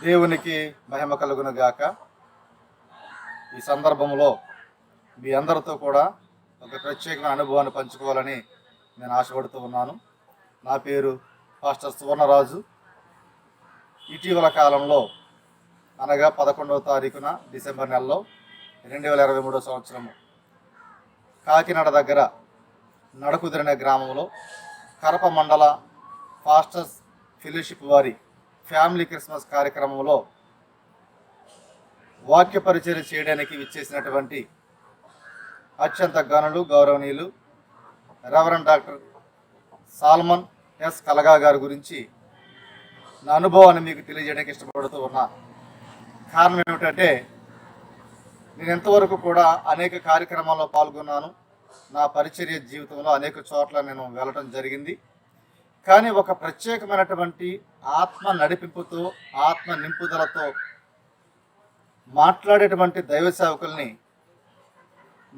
దేవునికి మహిమ కలుగును గాక. ఈ సందర్భంలో మీ అందరితో కూడా ఒక ప్రత్యేకమైన అనుభవాన్ని పంచుకోవాలని నేను ఆశపడుతూ ఉన్నాను. నా పేరు పాస్టర్ సువర్ణరాజు. ఇటీవల కాలంలో అనగా 11వ తారీఖున డిసెంబర్ నెలలో 2023 సంవత్సరము కాకినాడ దగ్గర నడకుదిరిన గ్రామంలో కరప మండల పాస్టర్స్ ఫెలోషిప్ వారి ఫ్యామిలీ క్రిస్మస్ కార్యక్రమంలో వాక్య పరిచర్య చేయడానికి విచ్చేసినటువంటి అత్యంత గనులు గౌరవనీయులు రెవరెండ్ డాక్టర్ సాల్మన్ ఎస్ కలగా గారి గురించి నా అనుభవాన్ని మీకు తెలియజేయడానికి ఇష్టపడుతూ ఉన్నా. కారణం ఏమిటంటే, నేను ఎంతవరకు కూడా అనేక కార్యక్రమాల్లో పాల్గొన్నాను. నా పరిచర్య జీవితంలో అనేక చోట్ల నేను వెళ్ళటం జరిగింది. కానీ ఒక ప్రత్యేకమైనటువంటి ఆత్మ నడిపింపుతో, ఆత్మ నింపుదలతో మాట్లాడేటువంటి దైవ సేవకుల్ని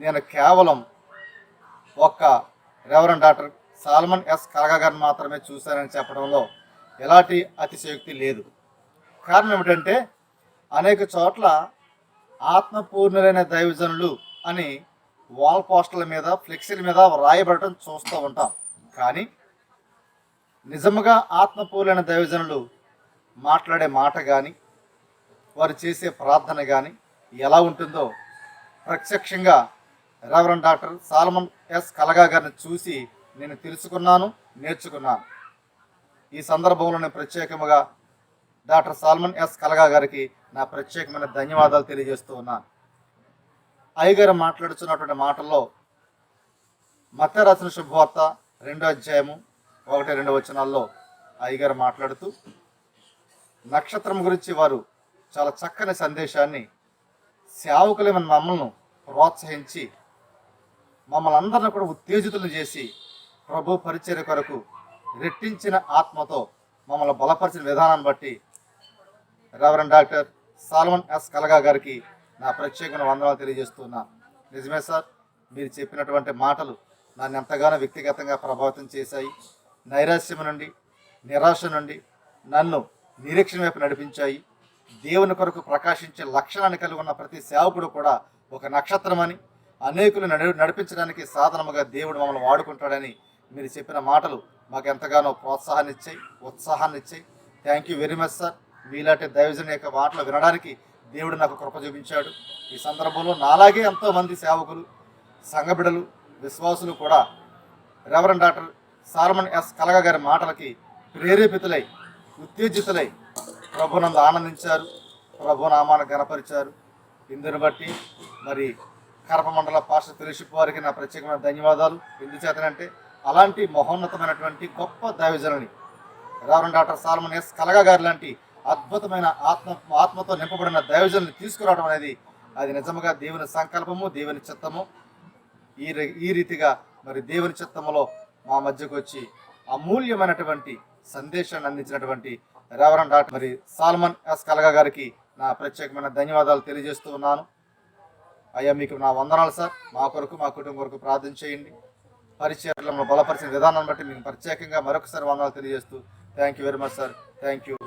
నేను కేవలం ఒక్క రెవరెండ్ డాక్టర్ సాల్మన్ ఎస్ కలగా గారిని మాత్రమే చూశానని చెప్పడంలో ఎలాంటి అతిశయోక్తి లేదు. కారణం ఏమిటంటే, అనేక చోట్ల ఆత్మపూర్ణులైన దైవజనులు అని వాల్ పోస్టర్ల మీద, ఫ్లెక్సీల మీద రాయబడటం చూస్తూ ఉంటాం. కానీ నిజముగా ఆత్మపూర్ణులైన దైవజనులు మాట్లాడే మాట కానీ, వారు చేసే ప్రార్థన కానీ ఎలా ఉంటుందో ప్రత్యక్షంగా రెవరెండ్ డాక్టర్ సాల్మన్ ఎస్ కలగా గారిని చూసి నేను తెలుసుకున్నాను, నేర్చుకున్నాను. ఈ సందర్భంలో నేను ప్రత్యేకముగా డాక్టర్ సాల్మన్ ఎస్ కలగా గారికి నా ప్రత్యేకమైన ధన్యవాదాలు తెలియజేస్తూ ఉన్నాను. అయ్యగారు మాట్లాడుతున్నటువంటి మాటల్లో మత్తయి రాసిన శుభవార్త 2వ అధ్యాయము 1-2 వచనాల్లో అయ్యగారు మాట్లాడుతూ నక్షత్రం గురించి వారు చాలా చక్కని సందేశాన్ని సేవకులైన మమ్మల్ని ప్రోత్సహించి మమ్మల్ని అందరిని కూడా ఉత్తేజితులు చేసి ప్రభు పరిచర్య కొరకు రెట్టించిన ఆత్మతో మమ్మల్ని బలపరిచిన విధానాన్ని బట్టి రెవరెండ్ డాక్టర్ సాల్మన్ ఎస్ కలగా గారికి నా ప్రత్యేకమైన వందనాలు తెలియజేస్తున్నా. నిజమే సార్, మీరు చెప్పినటువంటి మాటలు నన్ను ఎంతగానో వ్యక్తిగతంగా ప్రభావితం చేశాయి. నైరాశ్యం నుండి, నిరాశ నుండి నన్ను నిరీక్షణ వైపు నడిపించాయి. దేవుని కొరకు ప్రకాశించే లక్షణాన్ని కలిగి ఉన్న ప్రతి సేవకుడు కూడా ఒక నక్షత్రమని, అనేకులు నడిపించడానికి సాధనముగా దేవుడు మమ్మల్ని వాడుకుంటాడని మీరు చెప్పిన మాటలు మాకు ఎంతగానో ప్రోత్సాహాన్ని ఇచ్చాయి, ఉత్సాహాన్ని ఇచ్చాయి. Thank you very much sir. మీలాంటి దైవజన్ యొక్క మాటలు వినడానికి దేవుడు నాకు కృప చూపించాడు. ఈ సందర్భంలో నాలాగే ఎంతోమంది సేవకులు, సంఘబిడలు, విశ్వాసులు కూడా రెవరెండ్ డాక్టర్ సాల్మన్ ఎస్ కలగా గారి మాటలకి ప్రేరేపితులై, ఉత్తేజితులై ప్రభునందు ఆనందించారు, ప్రభు నామాన్ని గణపరిచారు. ఇందుని బట్టి మరి కరప మండల పాస్టర్ ఫెలోషిప్ వారికి నా ప్రత్యేకమైన ధన్యవాదాలు. ఎందుచేతనంటే అలాంటి మహోన్నతమైనటువంటి గొప్ప దైవజనుని రెవరెండ్ డాక్టర్ సాల్మన్ ఎస్ కలగా గారి లాంటి అద్భుతమైన ఆత్మతో నింపబడిన దైవజనుని తీసుకురావడం అనేది అది నిజముగా దేవుని సంకల్పము, దేవుని చిత్తము. ఈ రీతిగా మరి దేవుని చిత్తములో మా మధ్యకు వచ్చి అమూల్యమైనటువంటి సందేశాన్ని అందించినటువంటి రెవరెండ్ డాక్టర్ మరి సాల్మన్ ఎస్ కలగా గారికి నా ప్రత్యేకమైన ధన్యవాదాలు తెలియజేస్తూ ఉన్నాను. అయ్యా, మీకు నా వందనాలు సార్. మా కొరకు, మా కుటుంబం కొరకు ప్రార్థన చేయండి. పరిచర్యలను బలపరిచిన విధానాన్ని బట్టి మీకు ప్రత్యేకంగా మరొకసారి వందనాలు తెలియజేస్తూ thank you very much sir. Thank you.